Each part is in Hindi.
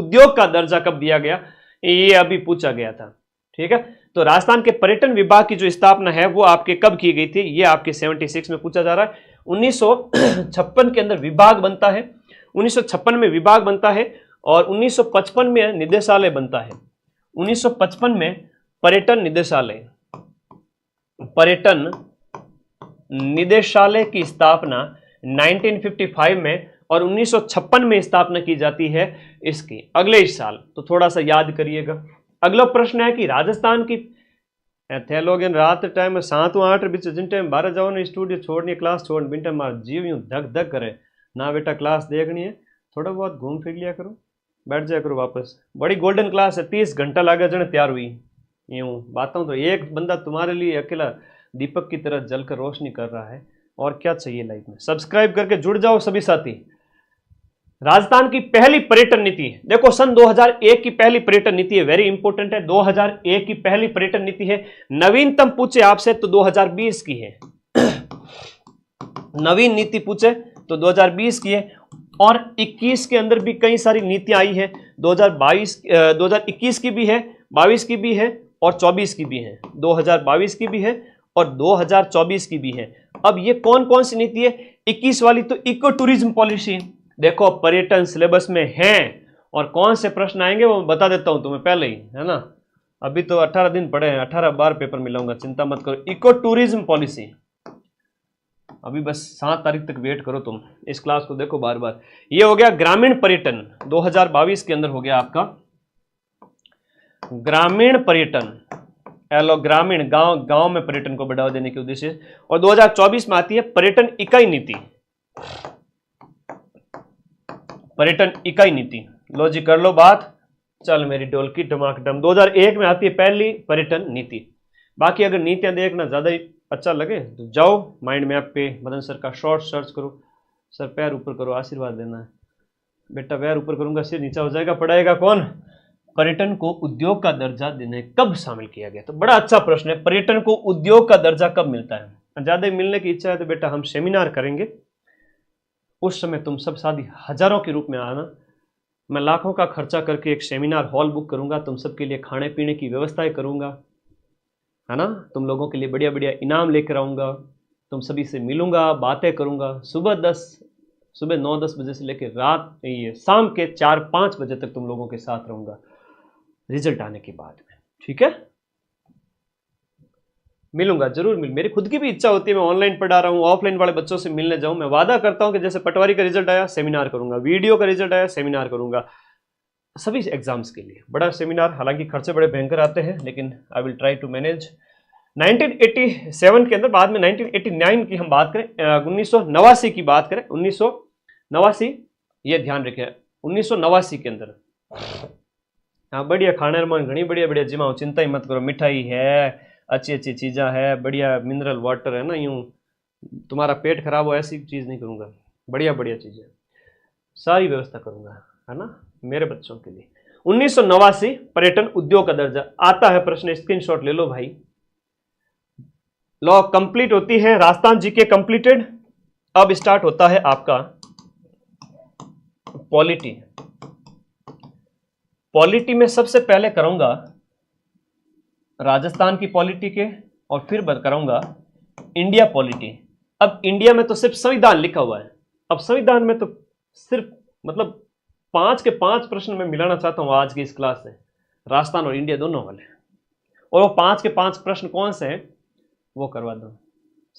उद्योग का दर्जा कब दिया गया, ये अभी पूछा गया था। ठीक है, तो राजस्थान के पर्यटन विभाग की जो स्थापना है वो आपके कब की गई थी, ये आपके 76 में पूछा जा रहा है। 1956 के अंदर विभाग बनता है, 1956 में विभाग बनता है और 1955 में निदेशालय बनता है। 1955 में पर्यटन निदेशालय की स्थापना 1955 में और 1956 में स्थापना की जाती है इसकी अगले साल। तो थोड़ा सा याद करिएगा। अगला प्रश्न है कि राजस्थान की थे लोग रात टाइम 7-8 बीच जिन टाइम 12 जाओ ना स्टूडियो छोड़नी क्लास छोड़ बिन टाइम मार जीव यूं धक धक करे ना बेटा, क्लास देखनी है थोड़ा बहुत घूम फिर लिया करो, बैठ जाया करो वापस। बड़ी गोल्डन क्लास है, 30 घंटा लगा जन तैयार हुई। यूं बातों तो एक बंदा तुम्हारे लिए अकेला दीपक की तरह जलकर रोशनी कर रहा है, और क्या चाहिए लाइफ में। सब्सक्राइब करके जुड़ जाओ सभी साथी। राजस्थान की पहली पर्यटन नीति, देखो सन 2001 की पहली पर्यटन नीति है, वेरी इंपॉर्टेंट है। 2001 की पहली पर्यटन नीति है। नवीनतम पूछे आपसे तो 2020 की है, नवीन नीति पूछे तो 2020 की है। और 21 के अंदर भी कई सारी नीतियां आई है, 2021 की भी है, 22 की भी है और 24 की भी है। 2022 की भी है और 2024 की भी है। अब ये कौन कौन सी नीति है? 21 वाली तो इको टूरिज्म पॉलिसी, देखो पर्यटन सिलेबस में है और कौन से प्रश्न आएंगे वो बता देता हूं तुम्हें पहले ही, है ना। अभी तो 18 दिन पड़े हैं, 18 बार पेपर मिलाऊंगा, चिंता मत करो। इको टूरिज्म पॉलिसी अभी बस 7 तारीख तक वेट करो तुम, इस क्लास को देखो बार बार। ये हो गया ग्रामीण पर्यटन, 2022 के अंदर हो गया आपका ग्रामीण पर्यटन, एलो ग्रामीण गांव में पर्यटन को बढ़ावा देने के उद्देश्य। और 2024 में आती है पर्यटन इकाई नीति, पर्यटन इकाई नीति। लो जी कर लो बात, चल मेरी डोल की डमाकडम। 2001 में आती है पहली पर्यटन नीति। बाकी अगर नीतियां देखना ज्यादा अच्छा लगे तो जाओ माइंड मैप पे मदन सर का शॉर्ट सर्च करो। सर पैर ऊपर करो, आशीर्वाद देना है बेटा। पैर ऊपर करूंगा सिर नीचा हो जाएगा, पढ़ाएगा कौन? पर्यटन को उद्योग का दर्जा देने कब शामिल किया गया? तो बड़ा अच्छा प्रश्न है, पर्यटन को उद्योग का दर्जा कब मिलता है? ज्यादा मिलने की इच्छा है तो बेटा हम सेमिनार करेंगे, उस समय तुम सब साथी हजारों के रूप में आना। मैं लाखों का खर्चा करके एक सेमिनार हॉल बुक करूंगा, तुम सबके लिए खाने पीने की व्यवस्थाएं करूंगा, है ना। तुम लोगों के लिए बढ़िया बढ़िया इनाम लेकर आऊंगा, तुम सभी से मिलूंगा, बातें करूंगा। सुबह 9-10 बजे से लेकर रात ये शाम के 4-5 बजे तक तुम लोगों के साथ रहूंगा रिजल्ट आने के बाद में, ठीक है। मिलूंगा जरूर, मेरी खुद की भी इच्छा होती है, मैं ऑनलाइन पढ़ा रहा हूँ, ऑफलाइन वाले बच्चों से मिलने जाऊं। मैं वादा करता हूं कि जैसे पटवारी का रिजल्ट आया सेमिनार करूंगा, वीडियो का रिजल्ट आया सेमिनार करूंगा, सभी एग्जाम्स के लिए बड़ा सेमिनार। हालांकि खर्चे बड़े भयंकर आते हैं लेकिन I will try to manage. 1987 के अंदर, बाद में 1989 की हम बात करें, 1989 की बात करें, 1989 ये ध्यान रखें, 1989 के अंदर हाँ बढ़िया खाने मन घनी बढ़िया बढ़िया जिमाओ, चिंता ही मत करो। मिठाई है, अच्छी अच्छी चीज़ें है, बढ़िया मिनरल वाटर है ना, यूं तुम्हारा पेट खराब हो ऐसी चीज़ नहीं करूँगा, बढ़िया बढ़िया चीज़ें सारी व्यवस्था करूँगा, है ना, मेरे बच्चों के लिए। 1989 पर्यटन उद्योग का दर्जा आता है प्रश्न, स्क्रीनशॉट ले लो भाई। लॉ कंप्लीट होती है राजस्थान जीके कंप्लीटेड। अब स्टार्ट होता है आपका पॉलिटी। पॉलिटी में सबसे पहले करूंगा राजस्थान की पॉलिटी के और फिर कराऊंगा इंडिया पॉलिटी। अब इंडिया में तो सिर्फ संविधान लिखा हुआ है, अब संविधान में तो सिर्फ मतलब 5 के 5 प्रश्न मैं मिलाना चाहता हूं आज की इस क्लास से, राजस्थान और इंडिया दोनों वाले। और वो 5 के 5 प्रश्न कौन से हैं वो करवा दो।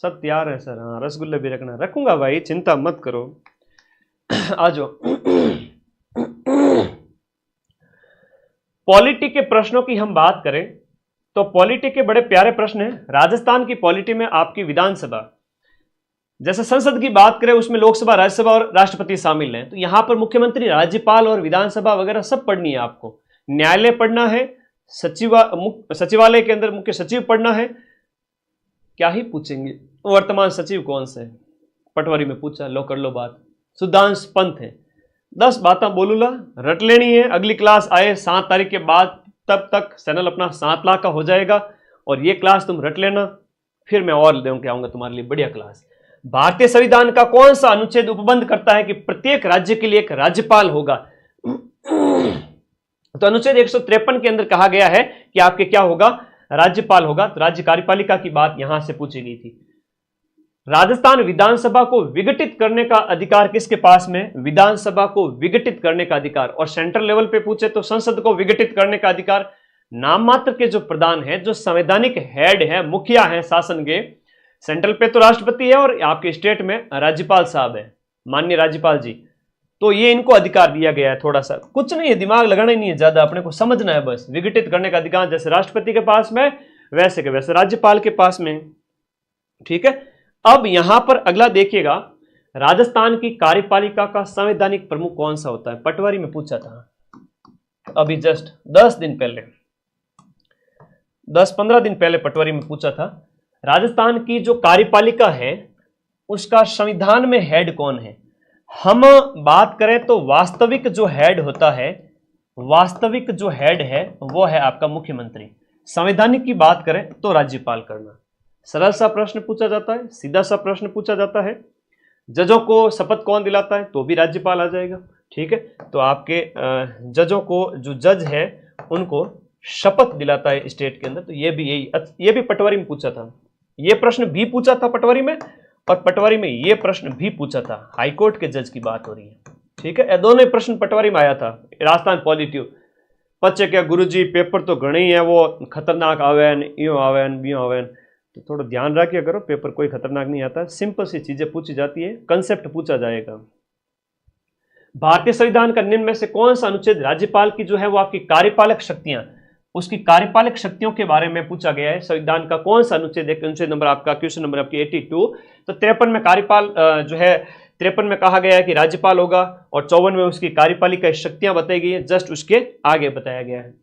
सब तैयार है सर? हाँ रसगुल्ले भी रखना, रखूंगा भाई, चिंता मत करो। आ जाओ। पॉलिटी के प्रश्नों की हम बात करें तो पॉलिटी के बड़े प्यारे प्रश्न हैं। राजस्थान की पॉलिटी में आपकी विधानसभा, जैसे संसद की बात करें उसमें लोकसभा, राज्यसभा और राष्ट्रपति शामिल हैं, तो यहां पर मुख्यमंत्री, राज्यपाल और विधानसभा वगैरह सब पढ़नी है आपको। न्यायालय पढ़ना है, सचिवालय के अंदर मुख्य सचिव पढ़ना है। क्या ही पूछेंगे, वर्तमान सचिव कौन से है, पटवारी में पूछा, लो कर लो बात। सुधांश पंत है, 10 बातें बोलूला, रट लेनी है। अगली क्लास आए 7 तारीख के बाद, तब तक चैनल अपना 7 लाख का हो जाएगा और ये क्लास तुम रट लेना, फिर मैं और देऊँ के आऊंगा तुम्हारे लिए बढ़िया क्लास। भारतीय संविधान का कौन सा अनुच्छेद उपबंध करता है कि प्रत्येक राज्य के लिए एक राज्यपाल होगा? तो अनुच्छेद 153 के अंदर कहा गया है कि आपके क्या होगा, राज्यपाल होगा। तो राज्य कार्यपालिका की बात यहां से पूछी गई थी। राजस्थान विधानसभा को विघटित करने का अधिकार किसके पास में? विधानसभा को विघटित करने का अधिकार। और सेंट्रल लेवल पे पूछे तो संसद को विघटित करने का अधिकार नाम मात्र के जो प्रधान है, जो संवैधानिक हेड है, मुखिया है शासन के, सेंट्रल पे तो राष्ट्रपति है और आपके स्टेट में राज्यपाल साहब है, माननीय राज्यपाल जी। तो ये इनको अधिकार दिया गया है। थोड़ा सा कुछ नहीं है, दिमाग लगाना ही नहीं है ज्यादा, अपने को समझना है बस। विघटित करने का अधिकार जैसे राष्ट्रपति के पास में, वैसे के वैसे राज्यपाल के पास में। ठीक है, अब यहां पर अगला देखिएगा, राजस्थान की कार्यपालिका का संवैधानिक प्रमुख कौन सा होता है? पटवारी में पूछा था अभी जस्ट 10 दिन पहले, 10-15 दिन पहले पटवारी में पूछा था। राजस्थान की जो कार्यपालिका है उसका संविधान में हेड कौन है? हम बात करें तो वास्तविक जो हेड होता है, वास्तविक जो हेड है वो है आपका मुख्यमंत्री। संवैधानिक की बात करें तो राज्यपाल करना। सरल सा प्रश्न पूछा जाता है, सीधा सा प्रश्न पूछा जाता है। जजों को शपथ कौन दिलाता है? तो भी राज्यपाल आ जाएगा। ठीक है, तो आपके जजों को, जो जज है उनको शपथ दिलाता है स्टेट के अंदर। तो ये भी पटवारी में पूछा था, ये प्रश्न भी पूछा था पटवारी में, और पटवारी में ये प्रश्न भी पूछा था। हाईकोर्ट के जज की बात हो रही है। ठीक है, दोनों प्रश्न पटवारी में आया था। राजस्थान पॉलिटिव पचे क्या गुरुजी पेपर तो घणे ही है, वो खतरनाक आवेन, यो आवेन, बियो आवेन, तो थोड़ा ध्यान रखिए करो, पेपर कोई खतरनाक नहीं आता, सिंपल सी चीजें पूछी जाती है, कंसेप्ट पूछा जाएगा। भारतीय संविधान का निम्न में से कौन सा अनुच्छेद राज्यपाल की जो है वो आपकी कार्यपालक शक्तियां, उसकी कार्यपालक शक्तियों के बारे में पूछा गया है? संविधान का कौन सा अनुच्छेद? अनुच्छेद नंबर आपका, क्वेश्चन नंबर आपकी 82। तो 53 में कार्यपाल जो है, 53 में कहा गया है कि राज्यपाल होगा, और 54 में उसकी कार्यपालिका शक्तियां बताई गई है, जस्ट उसके आगे बताया गया है।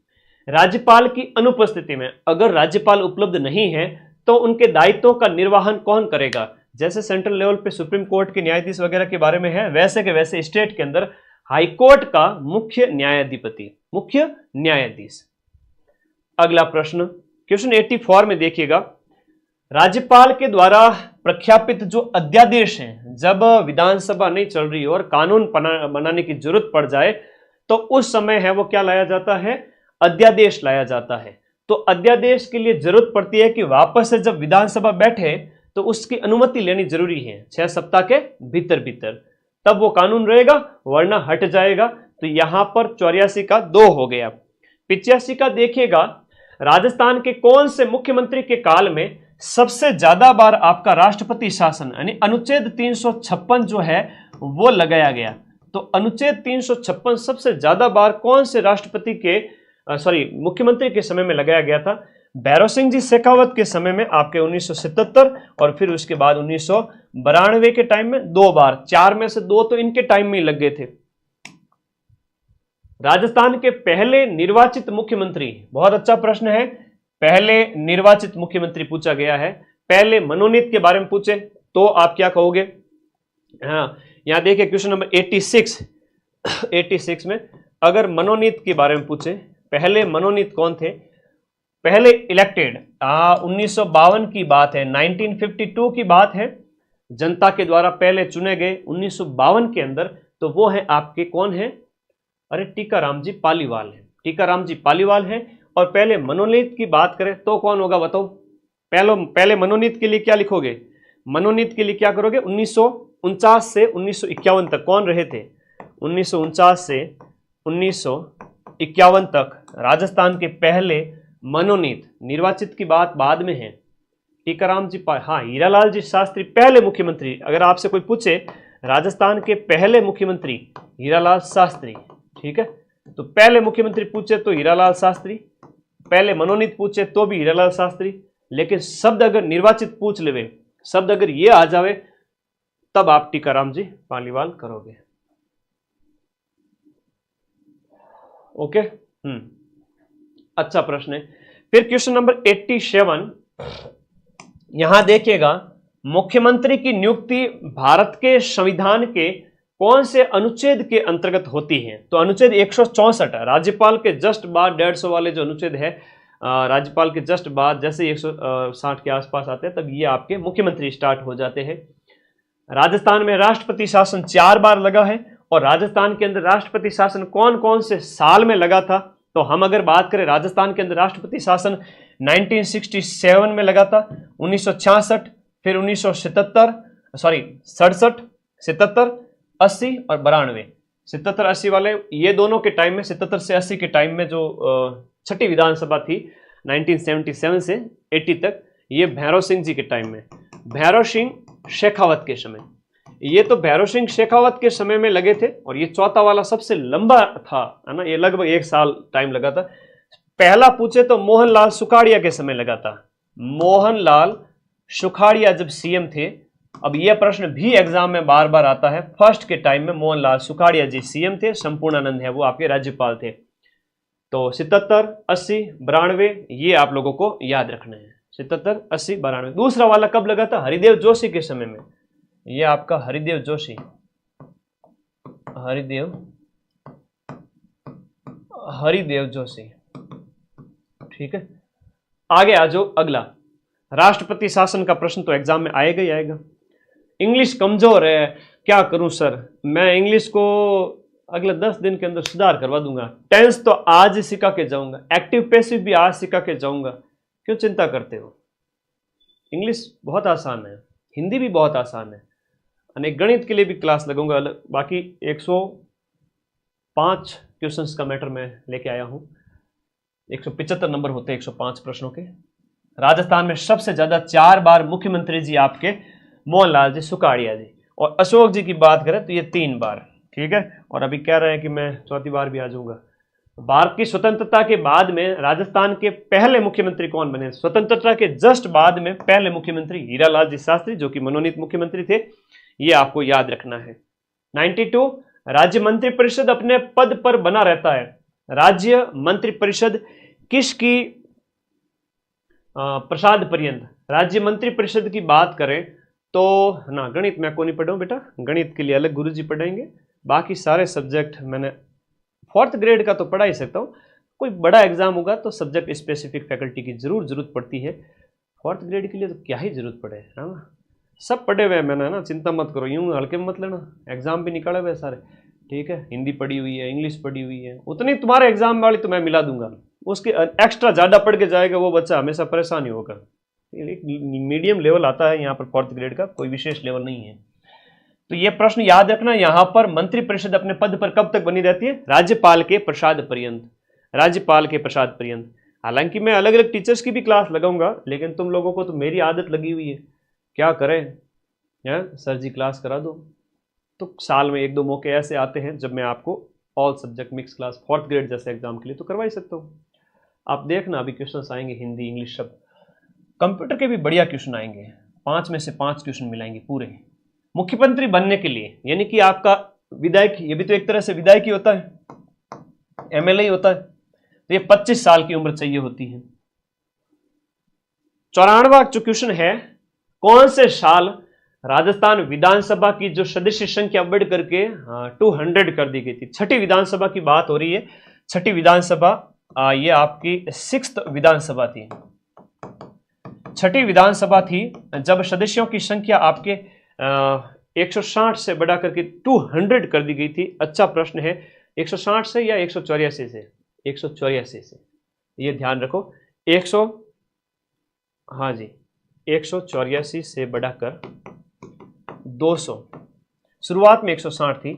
राज्यपाल की अनुपस्थिति में अगर राज्यपाल उपलब्ध नहीं है तो उनके दायित्वों का निर्वहन कौन करेगा? जैसे सेंट्रल लेवल पे सुप्रीम कोर्ट के न्यायाधीश वगैरह के बारे में है, वैसे के वैसे स्टेट के अंदर हाईकोर्ट का मुख्य न्यायाधिपति, मुख्य न्यायाधीश। अगला प्रश्न क्वेश्चन 84 में देखिएगा, राज्यपाल के द्वारा प्रख्यापित जो अध्यादेश हैं, जब विधानसभा नहीं चल रही और कानून बनाने की जरूरत पड़ जाए तो उस समय है वो क्या लाया जाता है? अध्यादेश लाया जाता है। तो अध्यादेश के लिए जरूरत पड़ती है कि वापस से जब विधानसभा बैठे तो उसकी अनुमति लेनी जरूरी है 6 सप्ताह के भीतर भीतर, तब वो कानून रहेगा, वरना हट जाएगा। तो यहां पर 84 का 2 हो गया। 85 का देखिएगा, राजस्थान के कौन से मुख्यमंत्री के काल में सबसे ज्यादा बार आपका राष्ट्रपति शासन यानी अनुच्छेद 356 जो है वो लगाया गया? तो अनुच्छेद 356 सबसे ज्यादा बार कौन से राष्ट्रपति के मुख्यमंत्री के समय में लगाया गया था? भैरव सिंह जी शेखावत के समय में आपके 1977, और फिर उसके बाद 1992 के टाइम में 2 बार, 4 में से 2 तो इनके टाइम में ही लग गए थे। राजस्थान के पहले निर्वाचित मुख्यमंत्री, बहुत अच्छा प्रश्न है, पहले निर्वाचित मुख्यमंत्री पूछा गया है। पहले मनोनीत के बारे में पूछे तो आप क्या कहोगे? हाँ, यहां देखिए क्वेश्चन नंबर 86 में अगर मनोनीत के बारे में पूछे, पहले मनोनीत कौन थे? पहले इलेक्टेड 1952 की बात है, 1952 की बात है, जनता के द्वारा पहले चुने गए 1952 के अंदर, तो वो है आपके कौन है? अरे टीकाराम जी पालीवाल है, टीकाराम जी पालीवाल है। और पहले मनोनीत की बात करें तो कौन होगा बताओ? पहले मनोनीत के लिए क्या लिखोगे? मनोनीत के लिए क्या करोगे? 1949 से 1951 तक कौन रहे थे? 1949 से 1951 तक राजस्थान के पहले मनोनीत, निर्वाचित की बात बाद में है। टीकाराम जी हाँ, हीरालाल जी शास्त्री पहले मुख्यमंत्री। अगर आपसे कोई पूछे राजस्थान के पहले मुख्यमंत्री हीरालाल शास्त्री, ठीक है, तो पहले मुख्यमंत्री पूछे तो हीरालाल शास्त्री, पहले मनोनीत पूछे तो भी हीरालाल शास्त्री। लेकिन शब्द अगर निर्वाचित पूछ लेवे, शब्द अगर ये आ जावे, तब आप टीकाराम जी पालीवाल करोगे। ओके, अच्छा प्रश्न है। फिर क्वेश्चन नंबर 87, यहां देखिएगा, मुख्यमंत्री की नियुक्ति भारत के संविधान के कौन से अनुच्छेद के अंतर्गत होती है? तो अनुच्छेद 164, राज्यपाल के जस्ट बाद 150 वाले जो अनुच्छेद है, राज्यपाल के जस्ट बाद जैसे 160 के आसपास आते हैं तब ये आपके मुख्यमंत्री स्टार्ट हो जाते हैं। राजस्थान में राष्ट्रपति शासन 4 बार लगा है, और राजस्थान के अंदर राष्ट्रपति शासन कौन कौन से साल में लगा था तो हम अगर बात करें राजस्थान के अंदर राष्ट्रपति शासन 1967 में लगा था, 1966, फिर 1977, सॉरी 67, 77, 80 और 92। 77-80 वाले ये दोनों के टाइम में, 77 से 80 के टाइम में जो छठी विधानसभा थी 1977 से 80 तक, ये भैरव सिंह जी के टाइम में, भैरव सिंह शेखावत के समय, ये तो भैरव सिंह शेखावत के समय में लगे थे। और ये चौथा वाला सबसे लंबा था, है ना, ये लगभग 1 साल टाइम लगा था। पहला पूछे तो मोहनलाल सुखाड़िया के समय लगा था, मोहनलाल सुखाड़िया जब सीएम थे। अब यह प्रश्न भी एग्जाम में बार बार आता है, फर्स्ट के टाइम में मोहनलाल सुखाड़िया जी सीएम थे, संपूर्णानंद है वो आपके राज्यपाल थे। तो 77, 80, 92 ये आप लोगों को याद रखना है, 77, 80, 92। दूसरा वाला कब लगा था? हरिदेव जोशी के समय में, ये आपका हरिदेव जोशी, हरिदेव जोशी, ठीक है। आगे आ जाओ, अगला राष्ट्रपति शासन का प्रश्न तो एग्जाम में आएगा ही आएगा। इंग्लिश कमजोर है, क्या करूं सर, मैं इंग्लिश को अगले 10 दिन के अंदर सुधार करवा दूंगा। टेंस तो आज ही सिखा के जाऊंगा, एक्टिव पैसिव भी आज सिखा के जाऊंगा, क्यों चिंता करते हो? इंग्लिश बहुत आसान है, हिंदी भी बहुत आसान है, और गणित के लिए भी क्लास लगूंगा अलग। बाकी 105 क्वेश्चंस का मैटर मैं लेके आया हूं, 175 नंबर होते हैं 105 प्रश्नों के। राजस्थान में सबसे ज्यादा 4 बार मुख्यमंत्री जी आपके मोहनलाल जी सुखाड़िया जी, और अशोक जी की बात करें तो ये 3 बार, ठीक है। और अभी कह रहे हैं कि मैं चौथी बार भी आ जाऊंगा। भारत की स्वतंत्रता के बाद में राजस्थान के पहले मुख्यमंत्री कौन बने? स्वतंत्रता के जस्ट बाद में पहले मुख्यमंत्री हीरालाल जी शास्त्री, जो कि मनोनीत मुख्यमंत्री थे, ये आपको याद रखना है। 92, राज्य मंत्रिपरिषद अपने पद पर बना रहता है। राज्य मंत्रिपरिषद किसकी प्रसाद पर्यंत? राज्य मंत्रिपरिषद की बात करें तो ना, गणित मैं को नहीं पढ़ाऊं बेटा, गणित के लिए अलग गुरुजी पढ़ाएंगे। बाकी सारे सब्जेक्ट मैंने 4th ग्रेड का तो पढ़ा ही सकता हूँ, कोई बड़ा एग्जाम होगा तो सब्जेक्ट स्पेसिफिक फैकल्टी की जरूरत पड़ती है। 4th ग्रेड के लिए तो क्या ही जरूरत पड़े, है ना, सब पढ़े हुए हैं मैंने ना, चिंता मत करो, यूं हल्के में मत लेना, एग्जाम भी निकाले हुए सारे, ठीक है। हिंदी पढ़ी हुई है, इंग्लिश पढ़ी हुई है, उतनी तुम्हारे एग्जाम वाली तो मैं मिला दूंगा। उसके एक्स्ट्रा ज्यादा पढ़ के जाएगा वो बच्चा हमेशा परेशान ही होगा। एक मीडियम लेवल आता है यहाँ पर 4th ग्रेड का, कोई विशेष लेवल नहीं है। तो ये प्रश्न याद रखना, यहां पर मंत्रिपरिषद अपने पद पर कब तक बनी रहती है? राज्यपाल के प्रसाद पर्यंत, राज्यपाल के प्रसाद पर्यंत। हालांकि मैं अलग अलग टीचर्स की भी क्लास लगाऊंगा, लेकिन तुम लोगों को तो मेरी आदत लगी हुई है, क्या करें, सर जी क्लास करा दो। तो साल में 1-2 मौके ऐसे आते हैं जब मैं आपको all subject mix class 4th grade जैसे एग्जाम के लिए तो करवा ही सकता हूँ। आप देखना अभी क्वेश्चन आएंगे हिंदी इंग्लिश सब, कंप्यूटर के भी बढ़िया क्वेश्चन आएंगे, 5 में से 5 क्वेश्चन मिलाएंगे पूरे। मुख्यमंत्री बनने के लिए, यानी कि आपका विधायक, ये भी तो एक तरह से विधायक ही होता है, एमएलए ही होता है, तो ये 25 साल की उम्र चाहिए होती है। 94वां जो क्वेश्चन है, कौन से साल राजस्थान विधानसभा की जो सदस्य संख्या बढ़ करके 200 कर दी गई थी? छठी विधानसभा की बात हो रही है। छठी विधानसभा ये आपकी 6th विधानसभा थी, छठी विधानसभा थी जब सदस्यों की संख्या आपके 160 से बढ़ा करके 200 कर दी गई थी। अच्छा प्रश्न है, 160 से या 184 से? 184 से, ये ध्यान रखो। 184 से बढ़ाकर 200, शुरुआत में 160 थी।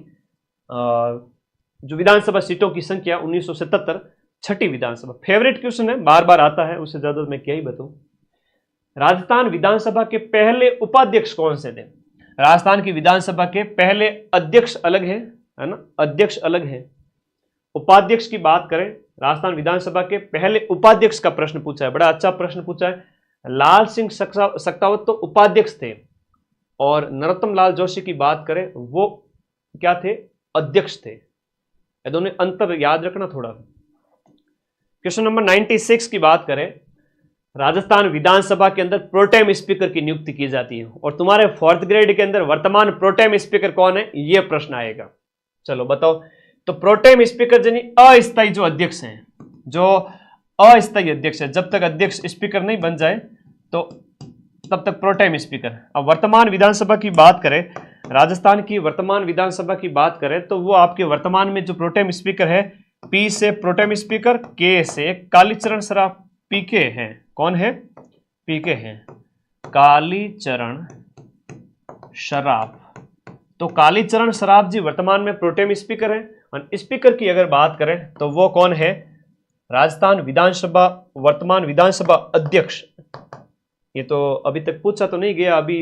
जो विधानसभा सीटों की संख्या 1977, छठी विधानसभा। फेवरेट क्वेश्चन है, बार बार आता है, उससे ज्यादा मैं क्या ही बताऊं। राजस्थान विधानसभा के पहले उपाध्यक्ष कौन से थे? राजस्थान की विधानसभा के पहले अध्यक्ष अलग है ना, अध्यक्ष अलग है। उपाध्यक्ष की बात करें, राजस्थान विधानसभा के पहले उपाध्यक्ष का प्रश्न पूछा है, बड़ा अच्छा प्रश्न पूछा है। लाल सिंह सक्तावत तो उपाध्यक्ष थे, और नरोत्तम लाल जोशी की बात करें वो क्या थे? अध्यक्ष थे। ये दोनों अंतर याद रखना थोड़ा। क्वेश्चन नंबर 96 की बात करें, राजस्थान विधानसभा के अंदर प्रोटेम स्पीकर की नियुक्ति की जाती है, और तुम्हारे 4th ग्रेड के अंदर वर्तमान प्रोटेम स्पीकर कौन है, यह प्रश्न आएगा। चलो बताओ। तो प्रोटेम स्पीकर यानी अस्थायी जो अध्यक्ष हैं, जो अस्थायी अध्यक्ष है, जब तक अध्यक्ष स्पीकर नहीं बन जाए तो तब तक प्रोटेम स्पीकर। अब वर्तमान विधानसभा की बात करें, राजस्थान की वर्तमान विधानसभा की बात करें तो वो आपके वर्तमान में जो प्रोटेम स्पीकर है पी से प्रोटेम स्पीकर, के से कालीचरण सराफ। पीके हैं, कौन है? पीके हैं, कालीचरण सराफ। तो कालीचरण सराफ जी वर्तमान में प्रोटेम स्पीकर हैं। और स्पीकर की अगर बात करें तो वो कौन है? राजस्थान विधानसभा वर्तमान विधानसभा अध्यक्ष। ये तो अभी तक पूछा तो नहीं गया, अभी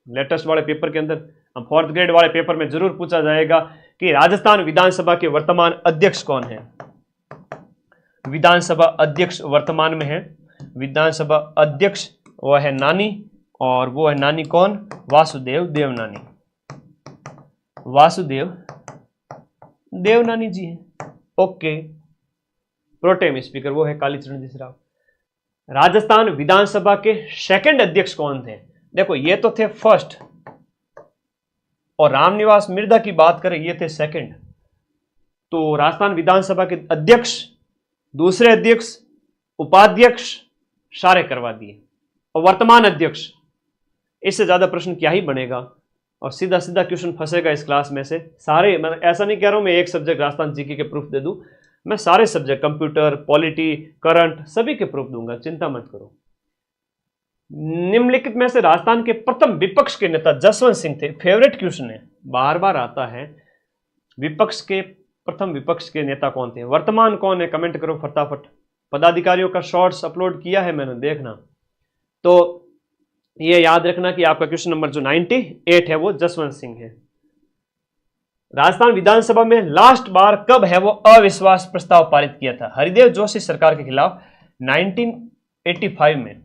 लेटेस्ट वाले पेपर के अंदर, हम 4th ग्रेड वाले पेपर में जरूर पूछा जाएगा कि राजस्थान विधानसभा के वर्तमान अध्यक्ष कौन है। विधानसभा अध्यक्ष वर्तमान में है, विधानसभा अध्यक्ष वो है नानी, और वो है नानी कौन? वासुदेव देवनानी। वासुदेव देवनानी जी हैं। ओके, प्रोटेम स्पीकर वो है कालीचरण जी सराफ। राजस्थान विधानसभा के सेकंड अध्यक्ष कौन थे? देखो ये तो थे फर्स्ट, और रामनिवास मिर्धा की बात करें ये थे सेकंड। तो राजस्थान विधानसभा के अध्यक्ष, दूसरे अध्यक्ष, उपाध्यक्ष सारे करवा दिए, और वर्तमान अध्यक्ष। इससे ज्यादा प्रश्न क्या ही बनेगा, और सीधा सीधा क्वेश्चन फंसेगा इस क्लास में से सारे। मैं ऐसा नहीं कह रहा हूं मैं एक सब्जेक्ट राजस्थान जीके के प्रूफ दे दूं, मैं सारे सब्जेक्ट कंप्यूटर, पॉलिटी, करंट सभी के प्रूफ दूंगा, चिंता मत करो। निम्नलिखित में से राजस्थान के प्रथम विपक्ष के नेता जसवंत सिंह थे। फेवरेट क्वेश्चन है, बार बार आता है। विपक्ष के प्रथम विपक्ष के नेता कौन थे? वर्तमान कौन है? कमेंट करो फटाफट। पदाधिकारियों का शॉर्ट्स अपलोड किया है मैंने, देखना। तो ये याद रखना कि आपका क्वेश्चन नंबर जो 98 है वो जसवंत सिंह है। राजस्थान विधानसभा में लास्ट बार कब है वो अविश्वास प्रस्ताव पारित किया था? हरिदेव जोशी सरकार के खिलाफ 1985 में।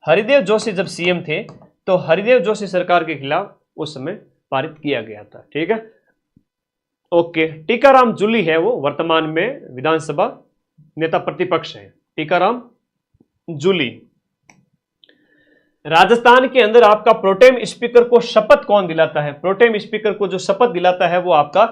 हरिदेव जोशी जब सीएम थे तो हरिदेव जोशी सरकार के खिलाफ उस समय पारित किया गया था। ठीक है, ओके। टीकाराम जूली है वो वर्तमान में विधानसभा नेता प्रतिपक्ष है, टीकाराम जूली। राजस्थान के अंदर आपका प्रोटेम स्पीकर को शपथ कौन दिलाता है? प्रोटेम स्पीकर को जो शपथ दिलाता है वो आपका